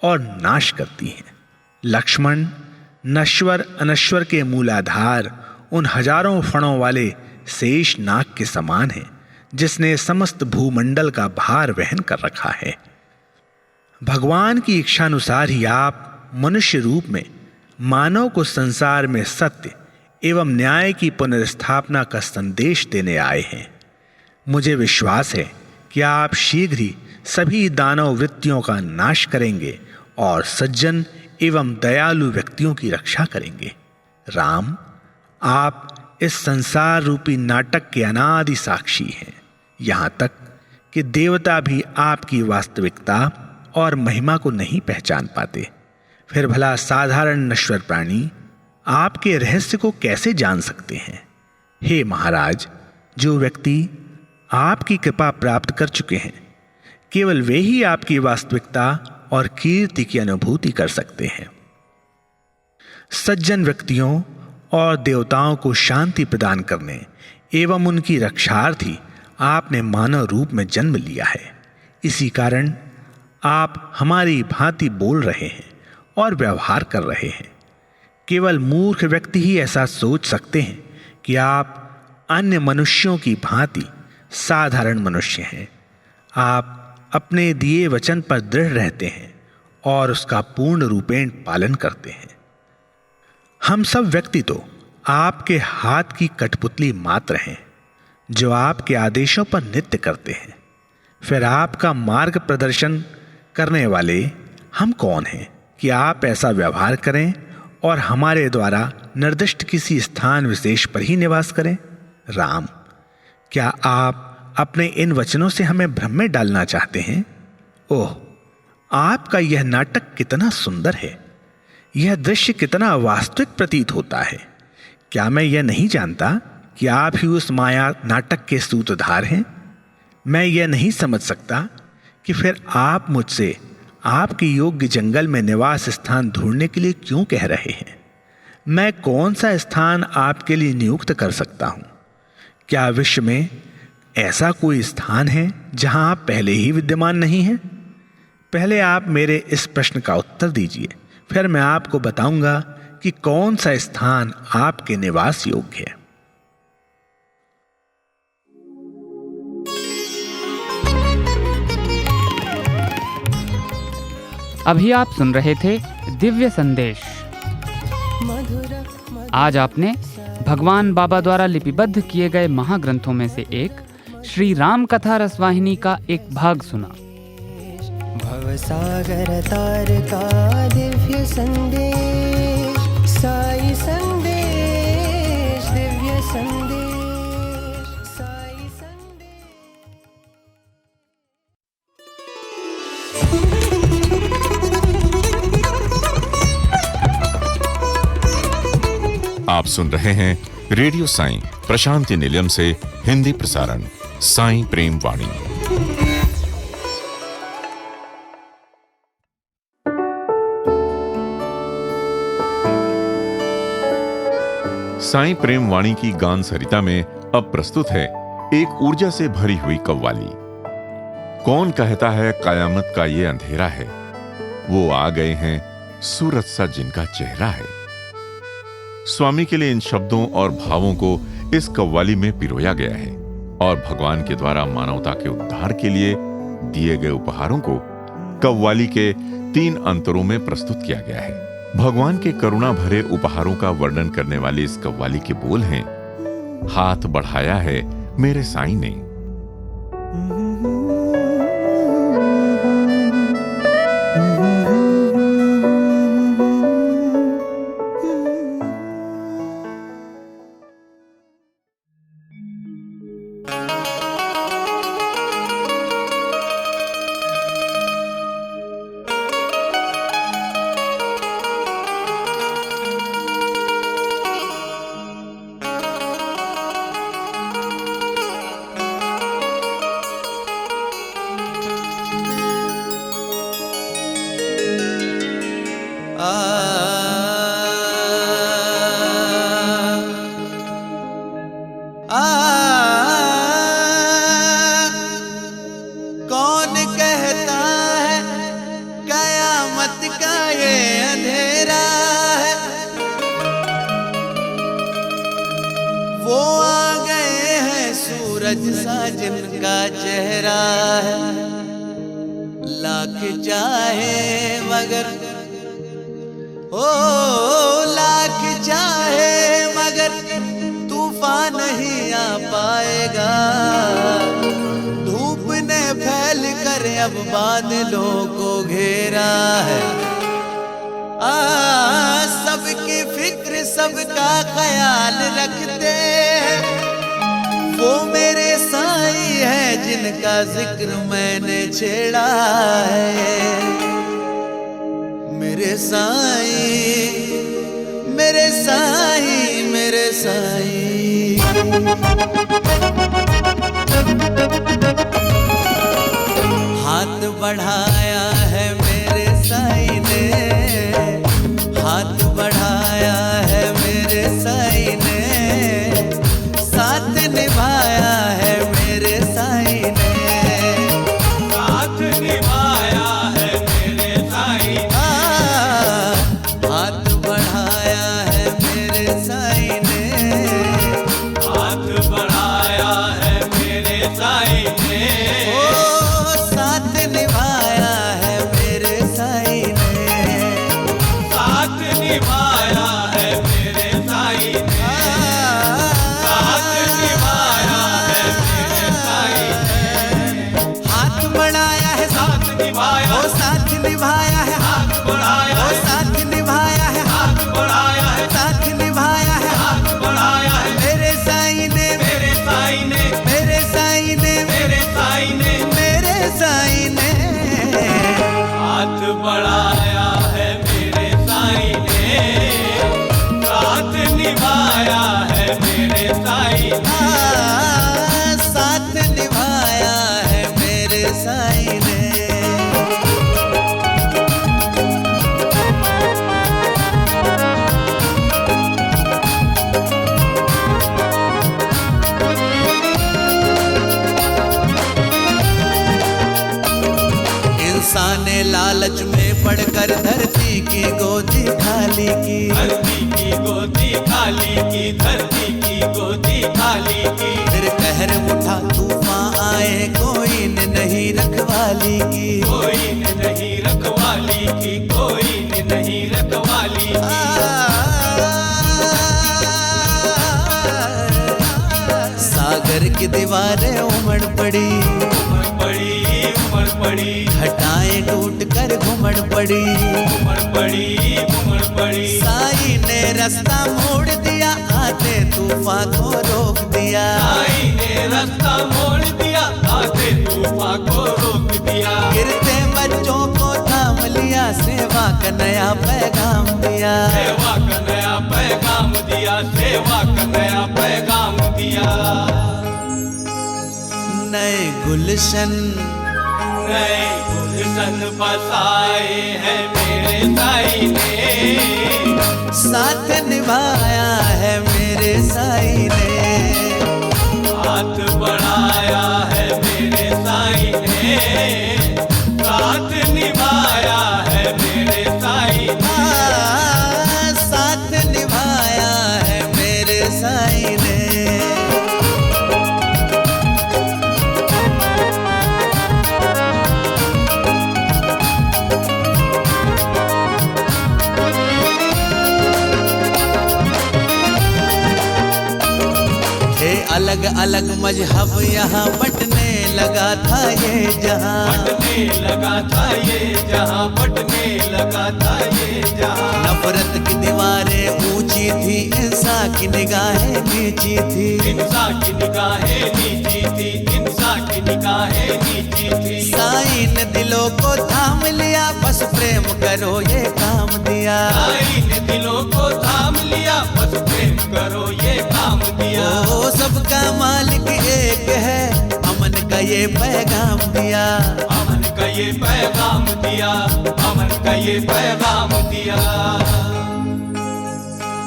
[SPEAKER 5] और नाश करती है। लक्ष्मण नश्वर अनश्वर के मूलाधार उन हजारों फणों वाले शेष नाग के समान है, जिसने समस्त भूमंडल का भार वहन कर रखा है। भगवान की इच्छानुसार ही आप मनुष्य रूप में मानव को संसार में सत्य एवं न्याय की पुनर्स्थापना का संदेश देने आए हैं। मुझे विश्वास है कि आप शीघ्र ही सभी दानव वृत्तियों का नाश करेंगे और सज्जन एवं दयालु व्यक्तियों की रक्षा करेंगे। राम, आप इस संसार रूपी नाटक के अनादि साक्षी हैं। यहां तक कि देवता भी आपकी वास्तविकता और महिमा को नहीं पहचान पाते। फिर भला साधारण नश्वर प्राणी आपके रहस्य को कैसे जान सकते हैं? हे महाराज, जो व्यक्ति आपकी कृपा प्राप्त कर चुके हैं, केवल वे ही आपकी वास्तविकता और कीर्ति की अनुभूति कर सकते हैं। सज्जन व्यक्तियों और देवताओं को शांति प्रदान करने एवं उनकी रक्षार्थी आपने मानव रूप में जन्म लिया है। इसी कारण आप हमारी भांति बोल रहे हैं और व्यवहार कर रहे हैं। केवल मूर्ख व्यक्ति ही ऐसा सोच सकते हैं कि आप अन्य मनुष्यों की भांति साधारण मनुष्य हैं। आप अपने दिए वचन पर दृढ़ रहते हैं और उसका पूर्ण रूपेण पालन करते हैं। हम सब व्यक्ति तो आपके हाथ की कठपुतली मात्र हैं, जो आपके आदेशों पर नृत्य करते हैं। फिर आपका मार्ग प्रदर्शन करने वाले हम कौन हैं कि आप ऐसा व्यवहार करें और हमारे द्वारा निर्दिष्ट किसी स्थान विशेष पर ही निवास करें? राम, क्या आप अपने इन वचनों से हमें भ्रम में डालना चाहते हैं? ओह, आपका यह नाटक कितना सुंदर है। यह दृश्य कितना वास्तविक प्रतीत होता है। क्या मैं यह नहीं जानता कि आप ही उस माया नाटक के सूत्रधार हैं? मैं यह नहीं समझ सकता कि फिर आप मुझसे आपके योग्य जंगल में निवास स्थान ढूंढने के लिए क्यों कह रहे हैं? मैं कौन सा स्थान आपके लिए नियुक्त कर सकता हूं? क्या विश्व में ऐसा कोई स्थान है जहां आप पहले ही विद्यमान नहीं हैं? पहले आप मेरे इस प्रश्न का उत्तर दीजिए, फिर मैं आपको बताऊंगा कि कौन सा स्थान आपके निवास योग्य है।
[SPEAKER 1] अभी आप सुन रहे थे दिव्य संदेश। आज आपने भगवान बाबा द्वारा लिपिबद्ध किए गए महाग्रंथों में से एक श्री राम कथा रसवाहिनी का एक भाग सुना।
[SPEAKER 4] भवसागर तार का दिव्य संदेश, साई संदेश, दिव्य संदेश, साई संदेश।
[SPEAKER 6] आप सुन रहे हैं रेडियो साईं प्रशांति निलयम से हिंदी प्रसारण साईं प्रेम वाणी। साईं प्रेम वाणी की गान सरिता में अब प्रस्तुत है एक ऊर्जा से भरी हुई कव्वाली। कौन कहता है कयामत का ये अंधेरा है, वो आ गए हैं सूरज सा जिनका चेहरा है। स्वामी के लिए इन शब्दों और भावों को इस कव्वाली में पिरोया गया है और भगवान के द्वारा मानवता के उद्धार के लिए दिए गए उपहारों को कव्वाली के 3 अंतरों में प्रस्तुत किया गया है। भगवान के करुणा भरे उपहारों का वर्णन करने वाली इस कव्वाली के बोल हैं, हाथ बढ़ाया है मेरे साईं ने।
[SPEAKER 7] कौन कहता है कयामत का ये अंधेरा है, वो आ गए हैं सूरज सा जिनका चेहरा है। लाख चाहे मगर ओ लाख चाहे मगर तूफान नहीं आ पाएगा। धूप ने फैल कर अब बादलों को घेरा है। सबकी फिक्र सबका ख्याल रखते हैं, वो मेरे साईं है जिनका जिक्र मैंने छेड़ा है। मेरे साईं, मेरे साईं, मेरे साईं। हाथ बढ़ाया है मेरे साईं ने, हाथ बढ़ाया है मेरे साईं ने, साथ निभाया है मेरे साईं ने, साथ निभाया है मेरे साईं ने। हाथ बढ़ाया है मेरे साईं ने, हाथ बढ़ाया है मेरे साईं ने, ओ साथ निभाया है मेरे साईं ने, साथ निभाया है मेरे साईं ने, साथ निभाया है मेरे साईं ने। हाथ बढ़ाया है साथ निभाया, ओ साथ निभाया है, हाथ बढ़ाया है, ओ साथ निभाया है, हाथ बढ़ाया है, साथ निभाया है, हाथ बढ़ाया है मेरे साईं ने, मेरे साईं ने, मेरे साईं ने, मेरे साईं ने, मेरे साईं ने। हाथ बढ़ाया है मेरे साईं ने, साथ निभाया है मेरे साईं ने, साथ निभाया है मेरे साईं ने। इंसान ने लालच में पड़कर धरती की गोदी खाली की, धरती की गोदी खाली की, धरती की गोदी खाली की। फिर कहर उठा तूफान आए कोई ने नहीं रखवाली की, कोई ने नहीं रखवाली रखवाली की, कोई ने नहीं रखवाली की। सागर की दीवारें उमड़ पड़ी, उमड़ पड़ी, उमड़ पड़ी, घटाएं टूट कर घुमड़ पड़ी, घुमड़ पड़ी, घुमड़ पड़ी। साई ने रास्ता मोड़ दिया, आते तूफान को रोक दिया। साई ने रास्ता मोड़ दिया, आते तूफान को रोक दिया। गिरते बच्चों को थाम लिया, सेवा का नया पैगाम दिया। सेवा का नया पैगाम दिया, सेवा का नया पैगाम दिया। नए गुलशन, नए गुलशन बसाए हैं मेरे साई ने, साथ निभाया है मेरे साई ने। हाथ बढ़ाया है मेरे साई ने, साथ निभाया है मेरे साई ने। साथ निभाया है मेरे साई ने। अलग अलग मजहब यहाँ बटने लगा था ये जहाँ, बटने लगा था ये जहाँ, बटने लगा था ये जहाँ। नफरत की दीवारें ऊंची थी, इंसान की निगाहें नीची थी, इंसान की निगाहें नीची थी, इंसान की निगाहें नीची थी। साईं ने दिलों को थाम लिया, बस प्रेम करो ये काम दिया। साईं ने दिलों को थाम लिया, बस प्रेम करो ये काम दिया। ओ सबका मालिक एक है, अमन का ये पैगाम दिया, अमन का ये पैगाम दिया, अमन का ये पैगाम दिया।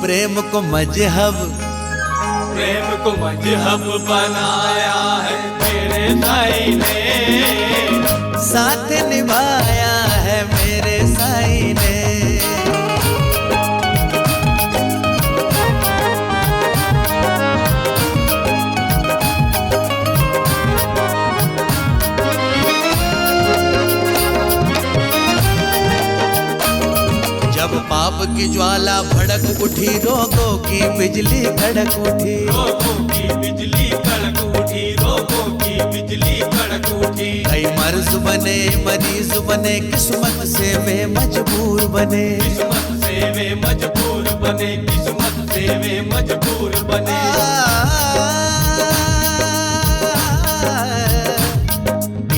[SPEAKER 7] प्रेम को मजहब, प्रेम को मजहब बनाया है मेरे साई ने, साथ निभाया है मेरे साई ने। जब पाप की ज्वाला भड़क उठी, रोगों की बिजली कड़क उठी, रोगों की बिजली कड़क उठी, रोगों की बिजली कड़क उठी। कई मर्ज बने, मरीज बने, किस्मत से वे मजबूर बने, किस्मत से वे मजबूर बने, किस्मत से वे मजबूर बने।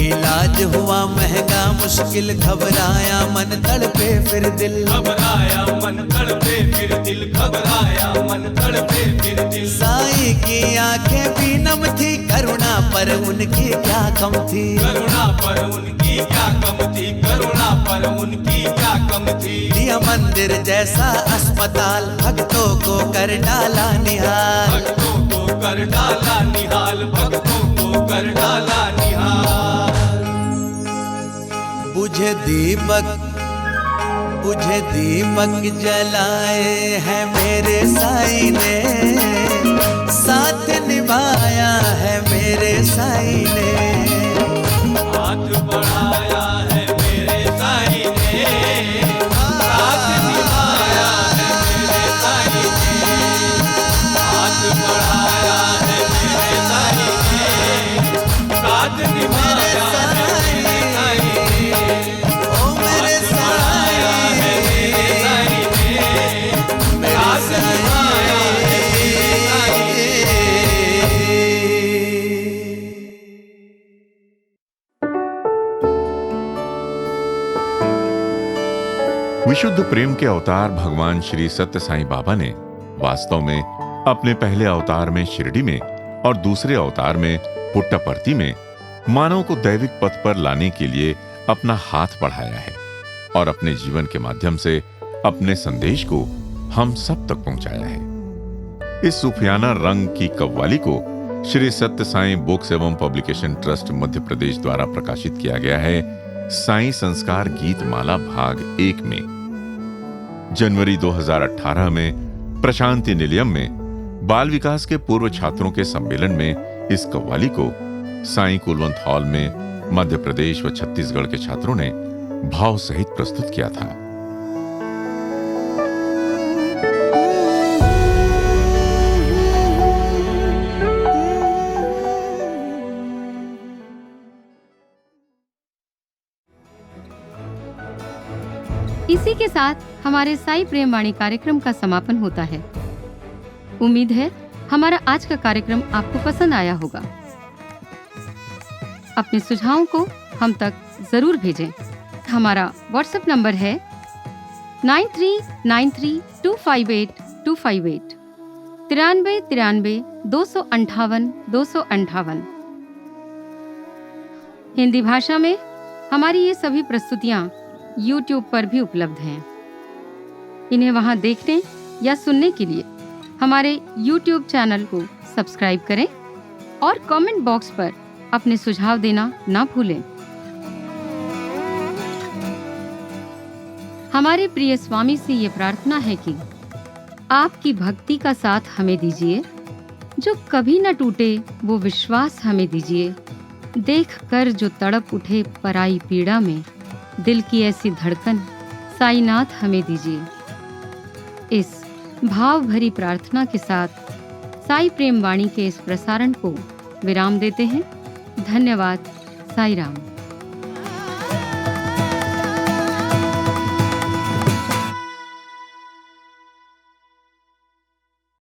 [SPEAKER 7] इलाज हुआ महंगा मुश्किल, घबराया मन तड़पे फिर दिल, घबराया मन तड़पे फिर दिल, घबराया मन तड़पे फिर दिल। साईं की आंखें भी नम थी, करुणा पर उनकी क्या कम थी, करुणा पर उनकी क्या कम थी, करुणा पर उनकी क्या कम थी। दिया मंदिर जैसा अस्पताल, भक्तों को कर डाला निहाल, भक्तों को कर डाला निहाल, भक्तों को कर डाला निहाल। बुझे दीपक, बुझे दीपक जलाए हैं मेरे साईं ने, साथ निभाया है मेरे साईं ने। हाथ बढ़ाया है मेरे साईं ने, साथ निभाया है मेरे साईं ने। हाथ बढ़ाया है मेरे साईं ने, साथ निभाया है मेरे साईं ने।
[SPEAKER 6] विशुद्ध प्रेम के अवतार भगवान श्री सत्य साईं बाबा ने वास्तव में अपने पहले अवतार में शिरडी में और दूसरे अवतार में पुट्टपर्ती में मानव को दैविक पथ पर लाने के लिए अपना हाथ बढ़ाया है और अपने जीवन के माध्यम से अपने संदेश को हम सब तक पहुंचाया है। इस सूफियाना रंग की कव्वाली को श्री सत्य साईं बुक्स एवं पब्लिकेशन ट्रस्ट मध्य प्रदेश द्वारा प्रकाशित किया गया है साईं संस्कार गीत माला भाग 1 में। जनवरी 2018 में प्रशांति निलयम में बाल विकास के पूर्व छात्रों के सम्मेलन में इस कव्वाली को साईं कुलवंत हॉल में मध्य प्रदेश व छत्तीसगढ़ के छात्रों ने भाव सहित प्रस्तुत किया था।
[SPEAKER 8] इसी के साथ हमारे साई प्रेम वाणी कार्यक्रम का समापन होता है। उम्मीद है हमारा आज का कार्यक्रम आपको पसंद आया होगा। अपने सुझावों को हम तक जरूर भेजें। हमारा व्हाट्सएप नंबर है 9393258258 9393 258 258। हिंदी भाषा में हमारी ये सभी प्रस्तुतियाँ YouTube पर भी उपलब्ध हैं। इन्हें वहां देखने या सुनने के लिए हमारे YouTube चैनल को सब्सक्राइब करें और कमेंट बॉक्स पर अपने सुझाव देना ना भूलें। हमारे प्रिय स्वामी से ये प्रार्थना है कि आपकी भक्ति का साथ हमें दीजिए, जो कभी न टूटे वो विश्वास हमें दीजिए, देख कर जो तड़प उठे पराई पीड़ा में, दिल की ऐसी धड़कन साईनाथ हमें दीजिए। इस भाव भरी प्रार्थना के साथ साई प्रेम वाणी के इस प्रसारण को विराम देते हैं। धन्यवाद। साई राम।